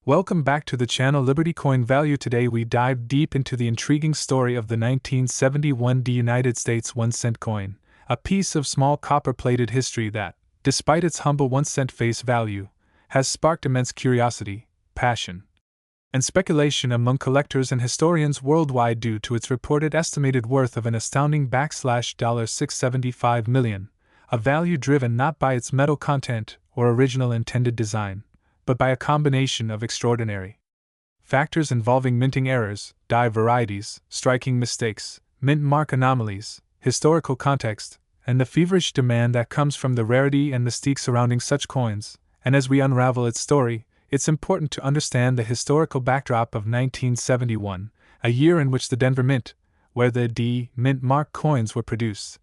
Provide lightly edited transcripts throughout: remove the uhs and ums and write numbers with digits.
Welcome back to the channel Liberty Coin Value. Today we dive deep into the intriguing story of the 1971 United States 1 cent coin, a piece of small copper-plated history that, despite its humble 1 cent face value, has sparked immense curiosity, passion, and speculation among collectors and historians worldwide due to its reported estimated worth of an astounding $675 million, a value driven not by its metal content or original intended design, but by a combination of extraordinary factors involving minting errors, die varieties, striking mistakes, mint mark anomalies, historical context, and the feverish demand that comes from the rarity and mystique surrounding such coins. And as we unravel its story, it's important to understand the historical backdrop of 1971, a year in which the Denver Mint, where the D mint mark coins were produced,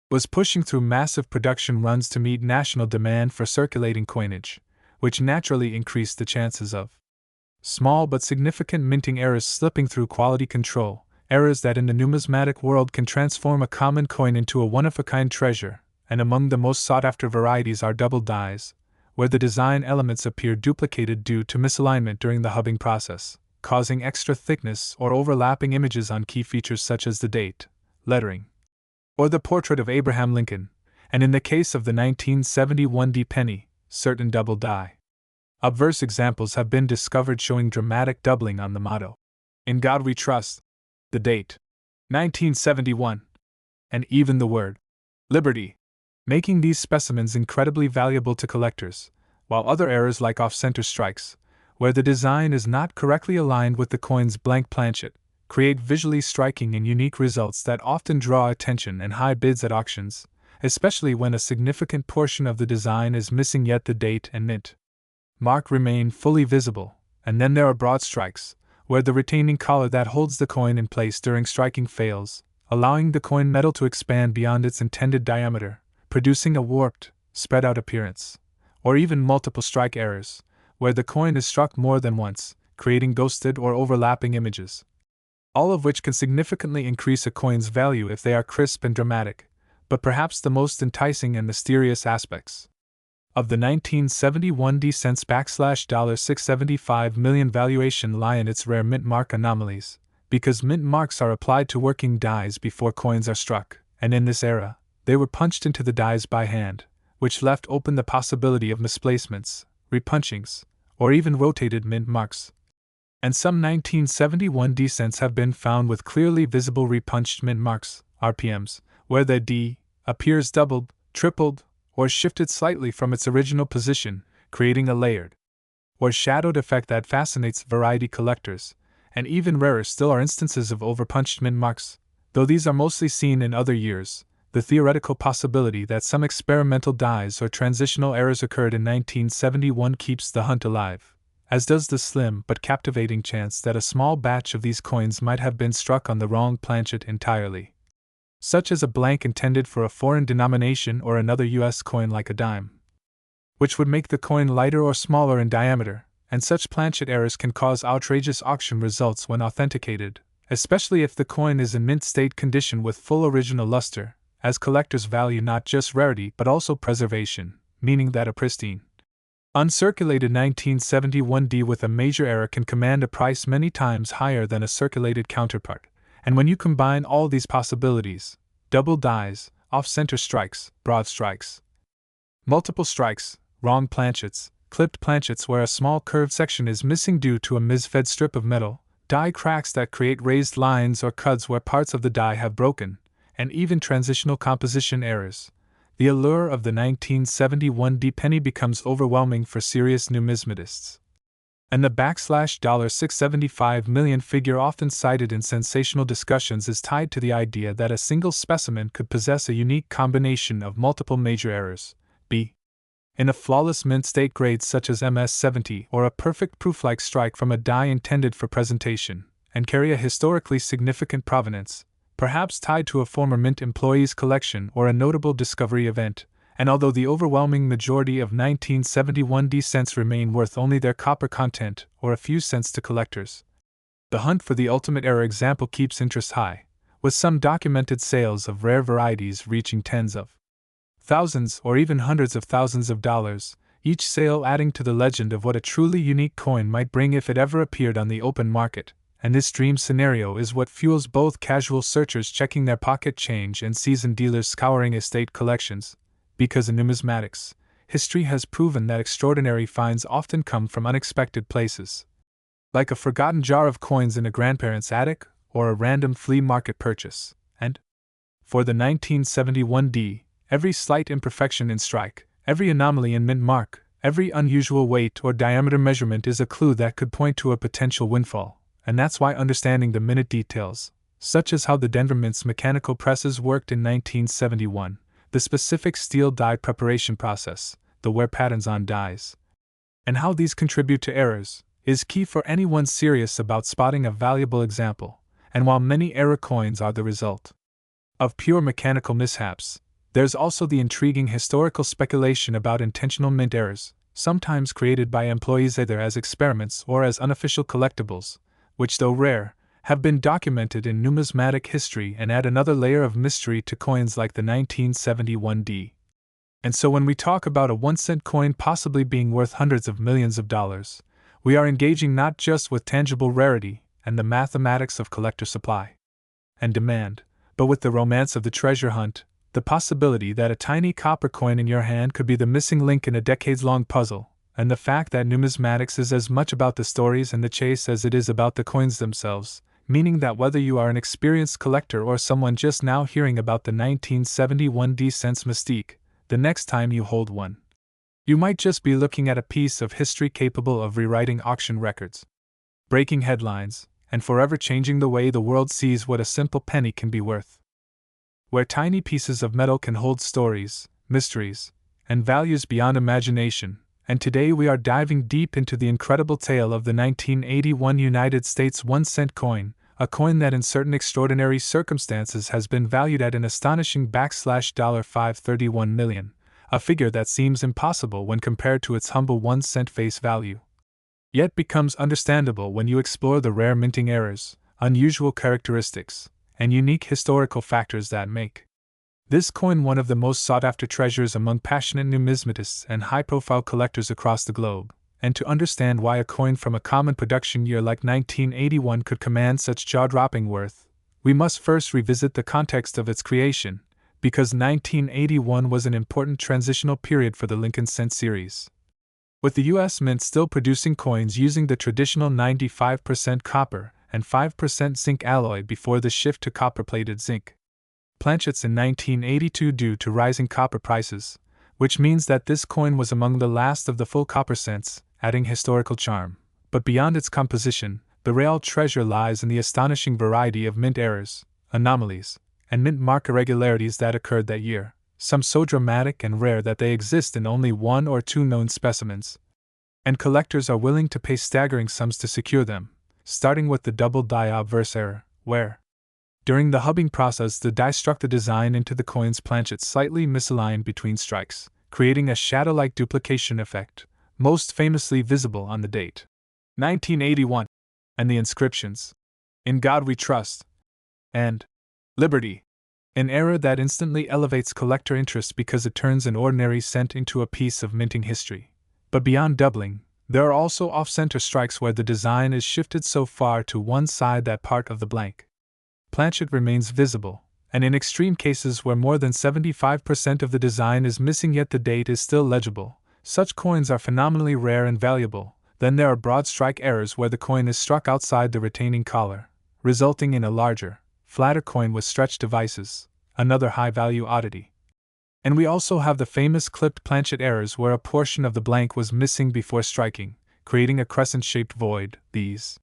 was pushing through massive production runs to meet national demand for circulating coinage, which naturally increased the chances of small but significant minting errors slipping through quality control, errors that in the numismatic world can transform a common coin into a one-of-a-kind treasure. And among the most sought-after varieties are double dies, where the design elements appear duplicated due to misalignment during the hubbing process, causing extra thickness or overlapping images on key features such as the date, lettering, or the portrait of Abraham Lincoln, and in the case of the 1971 D penny, certain double die. Obverse examples have been discovered showing dramatic doubling on the motto, "In God We Trust," the date, 1971, and even the word, "Liberty," making these specimens incredibly valuable to collectors, while other errors like off-center strikes, where the design is not correctly aligned with the coin's blank planchet, create visually striking and unique results that often draw attention and high bids at auctions, especially when a significant portion of the design is missing yet the date and mint mark remain fully visible. And then there are broad strikes, where the retaining collar that holds the coin in place during striking fails, allowing the coin metal to expand beyond its intended diameter, producing a warped, spread out appearance, or even multiple strike errors, where the coin is struck more than once, creating ghosted or overlapping images, all of which can significantly increase a coin's value if they are crisp and dramatic. But perhaps the most enticing and mysterious aspects of the 1971 D cents $675 million valuation lie in its rare mint mark anomalies, because mint marks are applied to working dies before coins are struck, and in this era, they were punched into the dies by hand, which left open the possibility of misplacements, repunchings, or even rotated mint marks. And some 1971 D cents have been found with clearly visible repunched mint marks, RPMs, where the D appears doubled, tripled, or shifted slightly from its original position, creating a layered or shadowed effect that fascinates variety collectors. And even rarer still are instances of overpunched mint marks, though these are mostly seen in other years. The theoretical possibility that some experimental dies or transitional errors occurred in 1971 keeps the hunt alive, as does the slim but captivating chance that a small batch of these coins might have been struck on the wrong planchet entirely, such as a blank intended for a foreign denomination or another U.S. coin like a dime, which would make the coin lighter or smaller in diameter. And such planchet errors can cause outrageous auction results when authenticated, especially if the coin is in mint state condition with full original luster, as collectors value not just rarity but also preservation, meaning that a pristine, uncirculated 1971 D with a major error can command a price many times higher than a circulated counterpart. And when you combine all these possibilities, double dies, off-center strikes, broad strikes, multiple strikes, wrong planchets, clipped planchets where a small curved section is missing due to a misfed strip of metal, die cracks that create raised lines or cuts where parts of the die have broken, and even transitional composition errors, the allure of the 1971 D penny becomes overwhelming for serious numismatists. And the $675 million figure often cited in sensational discussions is tied to the idea that a single specimen could possess a unique combination of multiple major errors, be in a flawless mint state grade such as MS-70 or a perfect proof-like strike from a die intended for presentation, and carry a historically significant provenance, perhaps tied to a former mint employee's collection or a notable discovery event. And although the overwhelming majority of 1971 D cents remain worth only their copper content or a few cents to collectors, the hunt for the ultimate error example keeps interest high, with some documented sales of rare varieties reaching tens of thousands or even hundreds of thousands of dollars, each sale adding to the legend of what a truly unique coin might bring if it ever appeared on the open market. And this dream scenario is what fuels both casual searchers checking their pocket change and seasoned dealers scouring estate collections, because in numismatics, history has proven that extraordinary finds often come from unexpected places. Like a forgotten jar of coins in a grandparent's attic, or a random flea market purchase. And for the 1971 D, every slight imperfection in strike, every anomaly in mint mark, every unusual weight or diameter measurement is a clue that could point to a potential windfall. And that's why understanding the minute details, such as how the Denver Mint's mechanical presses worked in 1971, the specific steel die preparation process, the wear patterns on dies, and how these contribute to errors, is key for anyone serious about spotting a valuable example. And while many error coins are the result of pure mechanical mishaps, there's also the intriguing historical speculation about intentional mint errors, sometimes created by employees either as experiments or as unofficial collectibles, which, though rare, have been documented in numismatic history and add another layer of mystery to coins like the 1971 D. And so when we talk about a 1-cent coin possibly being worth hundreds of millions of dollars, we are engaging not just with tangible rarity and the mathematics of collector supply and demand, but with the romance of the treasure hunt, the possibility that a tiny copper coin in your hand could be the missing link in a decades-long puzzle, and the fact that numismatics is as much about the stories and the chase as it is about the coins themselves, meaning that whether you are an experienced collector or someone just now hearing about the 1971 D cents mystique, the next time you hold one, you might just be looking at a piece of history capable of rewriting auction records, breaking headlines, and forever changing the way the world sees what a simple penny can be worth. Where tiny pieces of metal can hold stories, mysteries, and values beyond imagination. And today we are diving deep into the incredible tale of the 1981 United States 1-cent coin, a coin that in certain extraordinary circumstances has been valued at an astonishing $531 million, a figure that seems impossible when compared to its humble 1-cent face value. Yet becomes understandable when you explore the rare minting errors, unusual characteristics, and unique historical factors that make this coin one of the most sought-after treasures among passionate numismatists and high-profile collectors across the globe. And to understand why a coin from a common production year like 1981 could command such jaw-dropping worth, we must first revisit the context of its creation, because 1981 was an important transitional period for the Lincoln Cent series. With the U.S. Mint still producing coins using the traditional 95% copper and 5% zinc alloy before the shift to copper-plated zinc planchets in 1982 due to rising copper prices, which means that this coin was among the last of the full copper cents, adding historical charm. But beyond its composition, the real treasure lies in the astonishing variety of mint errors, anomalies, and mint mark irregularities that occurred that year, some so dramatic and rare that they exist in only 1 or 2 known specimens. And collectors are willing to pay staggering sums to secure them, starting with the double die obverse error, where, during the hubbing process, the die struck the design into the coin's planchet slightly misaligned between strikes, creating a shadow-like duplication effect, most famously visible on the date 1981, and the inscriptions, "In God We Trust," and "Liberty," an error that instantly elevates collector interest because it turns an ordinary cent into a piece of minting history. But beyond doubling, there are also off-center strikes where the design is shifted so far to one side that part of the blank planchet remains visible, and in extreme cases where more than 75% of the design is missing yet the date is still legible, such coins are phenomenally rare and valuable. Then there are broad strike errors where the coin is struck outside the retaining collar, resulting in a larger, flatter coin with stretched devices, another high-value oddity. And we also have the famous clipped planchet errors where a portion of the blank was missing before striking, creating a crescent-shaped void. These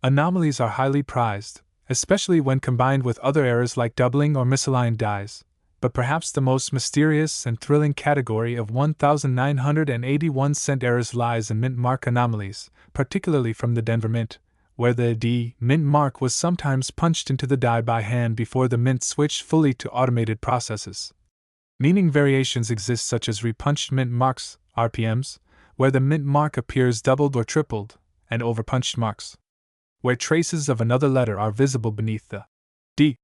anomalies are highly prized, especially when combined with other errors like doubling or misaligned dies. But perhaps the most mysterious and thrilling category of 1,981-cent errors lies in mint mark anomalies, particularly from the Denver Mint, where the D mint mark was sometimes punched into the die by hand before the mint switched fully to automated processes. Meaning variations exist such as repunched mint marks, RPMs, where the mint mark appears doubled or tripled, and overpunched marks, where traces of another letter are visible beneath the D.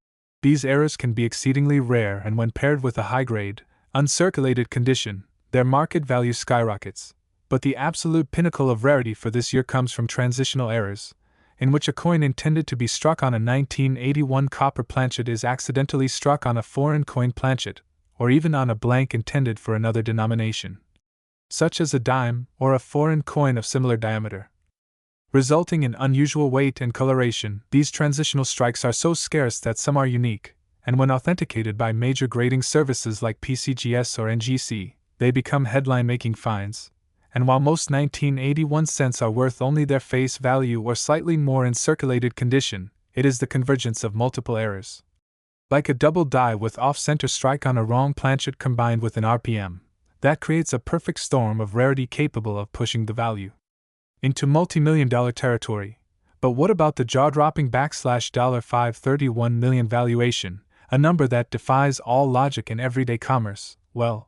These errors can be exceedingly rare, and when paired with a high-grade, uncirculated condition, their market value skyrockets. But the absolute pinnacle of rarity for this year comes from transitional errors, in which a coin intended to be struck on a 1981 copper planchet is accidentally struck on a foreign coin planchet, or even on a blank intended for another denomination, such as a dime or a foreign coin of similar diameter, resulting in unusual weight and coloration. These transitional strikes are so scarce that some are unique, and when authenticated by major grading services like PCGS or NGC, they become headline-making finds. And while most 1981 cents are worth only their face value or slightly more in circulated condition, it is the convergence of multiple errors, like a double die with off-center strike on a wrong planchet combined with an RPM, that creates a perfect storm of rarity capable of pushing the value into multi-million-dollar territory. But what about the jaw-dropping $531 million valuation, a number that defies all logic in everyday commerce? Well,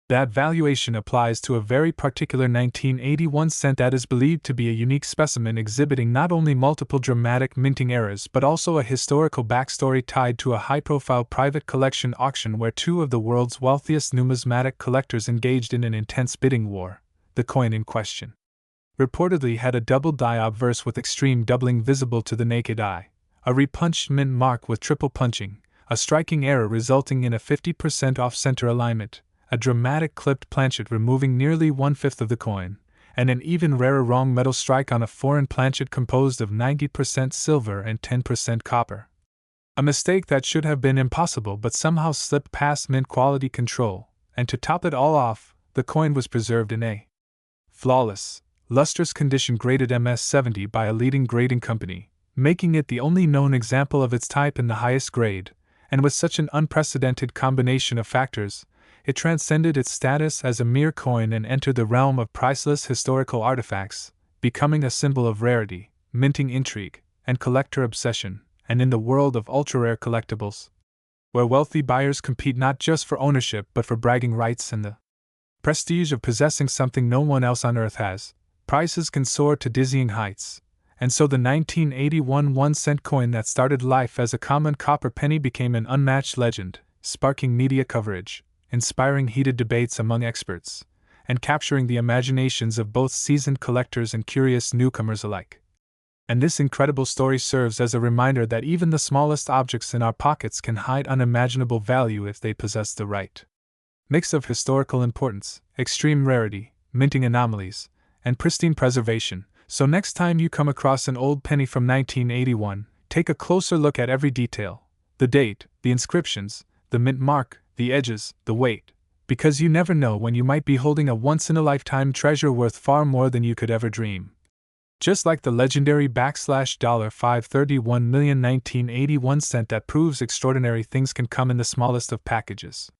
that valuation applies to a very particular 1981 cent that is believed to be a unique specimen exhibiting not only multiple dramatic minting errors but also a historical backstory tied to a high-profile private collection auction where two of the world's wealthiest numismatic collectors engaged in an intense bidding war. The coin in question reportedly had a double die obverse with extreme doubling visible to the naked eye, a repunched mint mark with triple punching, a striking error resulting in a 50% off-center alignment, a dramatic clipped planchet removing nearly 1/5 of the coin, and an even rarer wrong metal strike on a foreign planchet composed of 90% silver and 10% copper. A mistake that should have been impossible but somehow slipped past mint quality control, and to top it all off, the coin was preserved in a flawless, lustrous condition graded MS-70 by a leading grading company, making it the only known example of its type in the highest grade, and with such an unprecedented combination of factors, it transcended its status as a mere coin and entered the realm of priceless historical artifacts, becoming a symbol of rarity, minting intrigue, and collector obsession. And in the world of ultra-rare collectibles, where wealthy buyers compete not just for ownership but for bragging rights and the prestige of possessing something no one else on earth has, prices can soar to dizzying heights. And so the 1981 1-cent coin that started life as a common copper penny became an unmatched legend, sparking media coverage, inspiring heated debates among experts, and capturing the imaginations of both seasoned collectors and curious newcomers alike. And this incredible story serves as a reminder that even the smallest objects in our pockets can hide unimaginable value if they possess the right mix of historical importance, extreme rarity, minting anomalies, and pristine preservation. So next time you come across an old penny from 1981, take a closer look at every detail: the date, the inscriptions, the mint mark, the edges, the weight, because you never know when you might be holding a once-in-a-lifetime treasure worth far more than you could ever dream. Just like the legendary $531 million 1981 cent that proves extraordinary things can come in the smallest of packages.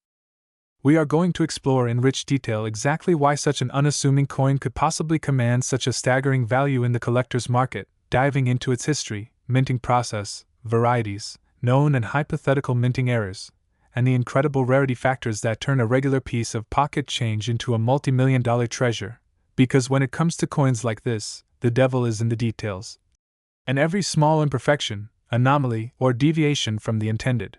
We are going to explore in rich detail exactly why such an unassuming coin could possibly command such a staggering value in the collector's market, diving into its history, minting process, varieties, known and hypothetical minting errors, and the incredible rarity factors that turn a regular piece of pocket change into a multi-million-dollar treasure. Because when it comes to coins like this, the devil is in the details. And every small imperfection, anomaly, or deviation from the intended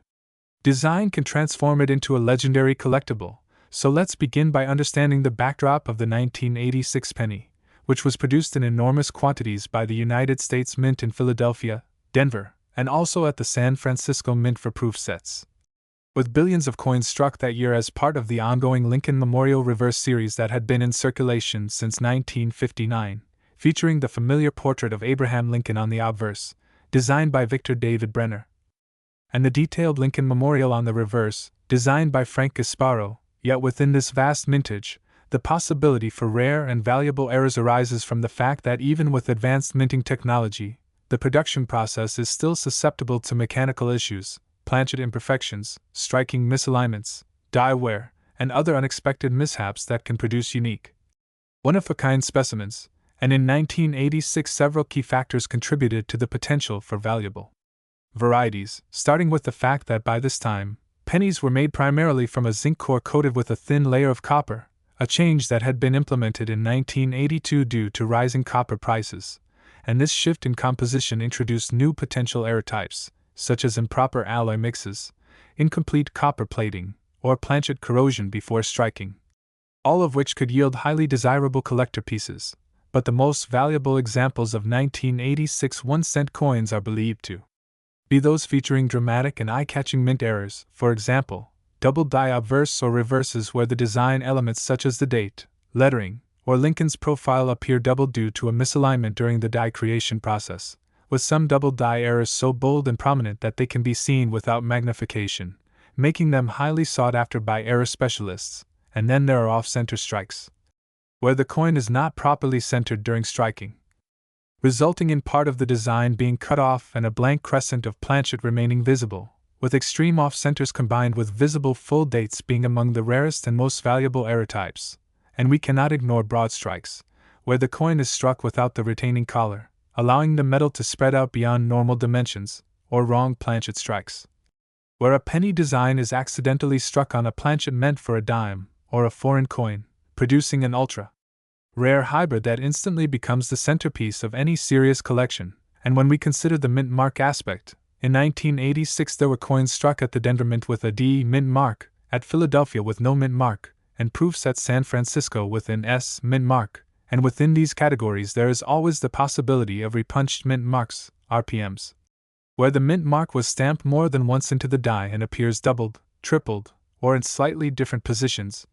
design can transform it into a legendary collectible. So let's begin by understanding the backdrop of the 1986 penny, which was produced in enormous quantities by the United States Mint in Philadelphia, Denver, and also at the San Francisco Mint for proof sets. With billions of coins struck that year as part of the ongoing Lincoln Memorial Reverse series that had been in circulation since 1959, featuring the familiar portrait of Abraham Lincoln on the obverse, designed by Victor David Brenner, and the detailed Lincoln Memorial on the reverse, designed by Frank Gasparo. Yet within this vast mintage, the possibility for rare and valuable errors arises from the fact that even with advanced minting technology, the production process is still susceptible to mechanical issues, planchet imperfections, striking misalignments, die wear, and other unexpected mishaps that can produce unique, one-of-a-kind specimens. And in 1986 several key factors contributed to the potential for valuable varieties, starting with the fact that by this time, pennies were made primarily from a zinc core coated with a thin layer of copper, a change that had been implemented in 1982 due to rising copper prices, and this shift in composition introduced new potential error types, such as improper alloy mixes, incomplete copper plating, or planchet corrosion before striking. all of which could yield highly desirable collector pieces. But the most valuable examples of 1986 1-cent coins are believed to be those featuring dramatic and eye-catching mint errors, for example, double die obverse or reverses where the design elements such as the date, lettering, or Lincoln's profile appear double due to a misalignment during the die creation process, with some double die errors so bold and prominent that they can be seen without magnification, making them highly sought after by error specialists. And then there are off-center strikes, where the coin is not properly centered during striking, resulting in part of the design being cut off and a blank crescent of planchet remaining visible, with extreme off-centers combined with visible full dates being among the rarest and most valuable error types. And we cannot ignore broad strikes, where the coin is struck without the retaining collar, allowing the metal to spread out beyond normal dimensions, or wrong planchet strikes, where a penny design is accidentally struck on a planchet meant for a dime, or a foreign coin, producing an ultra-rare hybrid that instantly becomes the centerpiece of any serious collection. And when we consider the mint mark aspect, in 1986 there were coins struck at the Denver Mint with a D mint mark, at Philadelphia with no mint mark, and proofs at San Francisco with an S mint mark, and within these categories there is always the possibility of repunched mint marks, RPMs, where the mint mark was stamped more than once into the die and appears doubled, tripled, or in slightly different positions,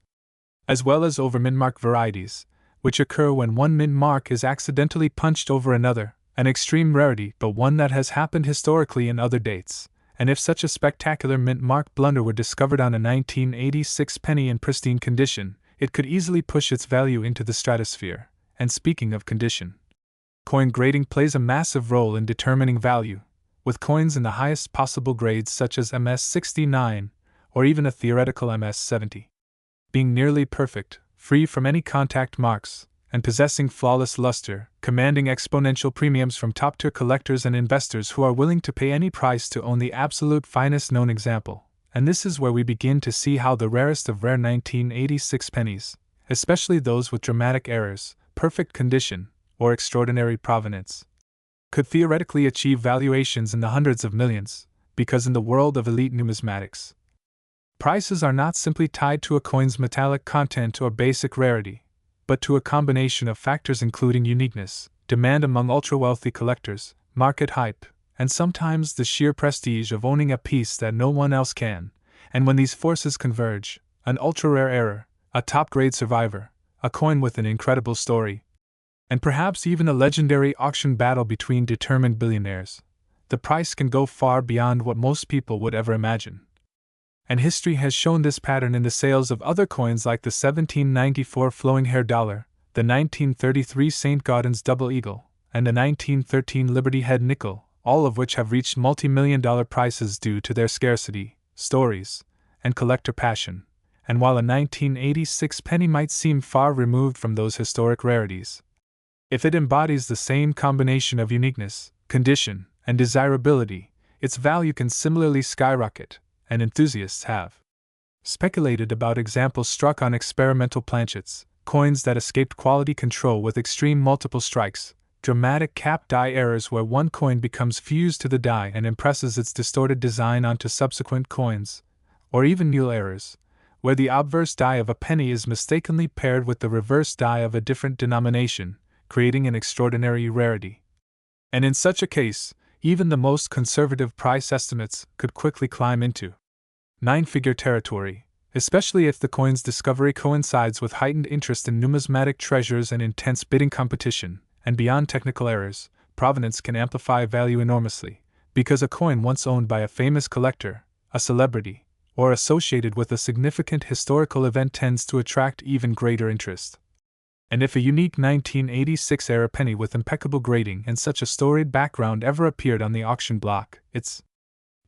as well as over mint mark varieties, which occur when one mint mark is accidentally punched over another, an extreme rarity but one that has happened historically in other dates. And if such a spectacular mint mark blunder were discovered on a 1986 penny in pristine condition, it could easily push its value into the stratosphere. And speaking of condition, coin grading plays a massive role in determining value, with coins in the highest possible grades such as MS69, or even a theoretical MS70, being nearly perfect, free from any contact marks, and possessing flawless luster, commanding exponential premiums from top-tier collectors and investors who are willing to pay any price to own the absolute finest known example. And this is where we begin to see how the rarest of rare 1986 pennies, especially those with dramatic errors, perfect condition, or extraordinary provenance, could theoretically achieve valuations in the hundreds of millions, because in the world of elite numismatics, prices are not simply tied to a coin's metallic content or basic rarity, but to a combination of factors including uniqueness, demand among ultra-wealthy collectors, market hype, and sometimes the sheer prestige of owning a piece that no one else can. And when these forces converge, an ultra-rare error, a top-grade survivor, a coin with an incredible story, and perhaps even a legendary auction battle between determined billionaires, the price can go far beyond what most people would ever imagine. And history has shown this pattern in the sales of other coins like the 1794 flowing hair dollar, the 1933 St. Gaudens double eagle, and the 1913 Liberty Head nickel, all of which have reached multi-million-dollar prices due to their scarcity, stories, and collector passion. And while a 1986 penny might seem far removed from those historic rarities, if it embodies the same combination of uniqueness, condition, and desirability, its value can similarly skyrocket. And enthusiasts have speculated about examples struck on experimental planchets, coins that escaped quality control with extreme multiple strikes, dramatic cap die errors where one coin becomes fused to the die and impresses its distorted design onto subsequent coins, or even mule errors, where the obverse die of a penny is mistakenly paired with the reverse die of a different denomination, creating an extraordinary rarity. And in such a case, even the most conservative price estimates could quickly climb into nine-figure territory, especially if the coin's discovery coincides with heightened interest in numismatic treasures and intense bidding competition. And beyond technical errors, provenance can amplify value enormously, because a coin once owned by a famous collector, a celebrity, or associated with a significant historical event tends to attract even greater interest. And if a unique 1986 era penny with impeccable grading and such a storied background ever appeared on the auction block, it's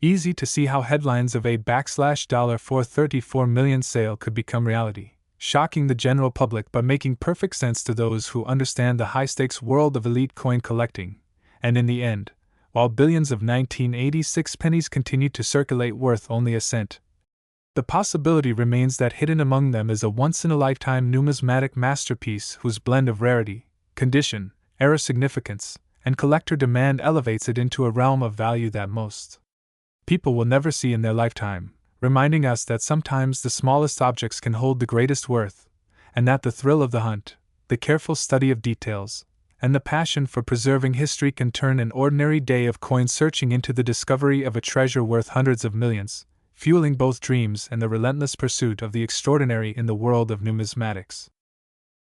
easy to see how headlines of a $434 million sale could become reality, shocking the general public but making perfect sense to those who understand the high-stakes world of elite coin collecting. And in the end, while billions of 1986 pennies continue to circulate worth only a cent, the possibility remains that hidden among them is a once-in-a-lifetime numismatic masterpiece whose blend of rarity, condition, era significance, and collector demand elevates it into a realm of value that most people will never see in their lifetime, reminding us that sometimes the smallest objects can hold the greatest worth, and that the thrill of the hunt, the careful study of details, and the passion for preserving history can turn an ordinary day of coin searching into the discovery of a treasure worth hundreds of millions, fueling both dreams and the relentless pursuit of the extraordinary in the world of numismatics.